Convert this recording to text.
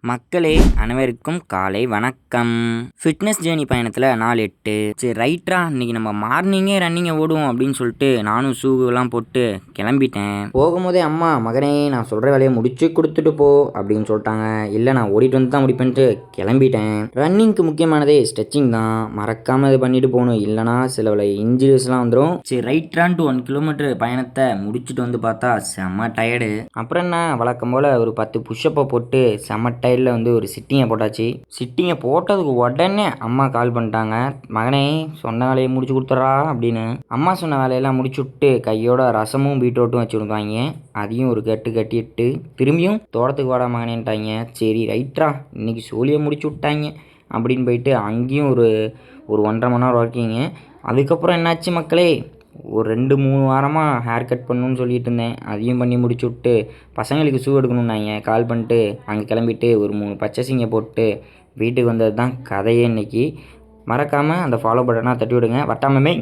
மக்களே அனைவருக்கும் காலை வணக்கம். ஃபிட்னஸ் ஜேர்னி பயணத்தில் நாள் 8. சரி ரைட்ரா, இன்னைக்கு நம்ம மார்னிங்கே ரன்னிங்கை ஓடுவோம் அப்படின்னு சொல்லிட்டு நானும் ஷூவெல்லாம் போட்டு கிளம்பிட்டேன். போகும்போதே அம்மா, மகனே நான் சொல்கிற வேலையை முடிச்சு கொடுத்துட்டு போ அப்படின்னு சொல்லிட்டாங்க. இல்லை, நான் ஓடிட்டு வந்து தான் முடிப்பேன்ட்டு கிளம்பிட்டேன். ரன்னிங்க்கு முக்கியமானதே ஸ்ட்ரெச்சிங் தான். மறக்காமல் இது பண்ணிட்டு போகணும், இல்லைனா சில இன்ஜுரிஸ்லாம் வந்துடும். சரி ரைட்ரான்ட்டு 1 கிலோமீட்டர் பயணத்தை முடிச்சுட்டு வந்து பார்த்தா செம்ம டயர்டு. அப்புறம் என்ன, வழக்கம் போல் ஒரு 10 புஷ்அப்பை போட்டு செம்ம டயர்டில் வந்து ஒரு சிட்டிங்கை போட்டாச்சு. சிட்டிங்கை போட்டதுக்கு உடனே அம்மா கால் பண்ணிட்டாங்க. மகனே, சொன்ன வேலையை முடிச்சு கொடுத்துட்றா அப்படின்னு. அம்மா சொன்ன வேலையெல்லாம் முடிச்சு விட்டு கையோட ரசமும் பீட்ரூட்டும் வச்சு விடுவாங்க. அதையும் ஒரு கட்டிட்டு திரும்பியும் தோட்டத்துக்கு வாடா மகனேன்ட்டாங்க. சரி ரைட்ரா, இன்னைக்கு சோழியை முடிச்சு விட்டாங்க அப்படின்னு போயிட்டு அங்கேயும் ஒரு 1.5 மணி நேரம் ஒர்க்கிங்கு. அதுக்கப்புறம் என்னாச்சு மக்களே, ஒரு 2-3 வாரமாக ஹேர் கட் பண்ணணுன்னு சொல்லிட்டு இருந்தேன். அதையும் பண்ணி முடிச்சு விட்டு பசங்களுக்கு ஷூ எடுக்கணுன்னாங்க. கால் பண்ணிட்டு அங்கே கிளம்பிட்டு ஒரு 3 பர்ச்சேசிங்கை போட்டு வீட்டுக்கு வந்தது தான் கதையே இன்னைக்கு. மறக்காமல் அந்த ஃபாலோ பட்டனாக தட்டி விடுங்க. வட்டாமமே.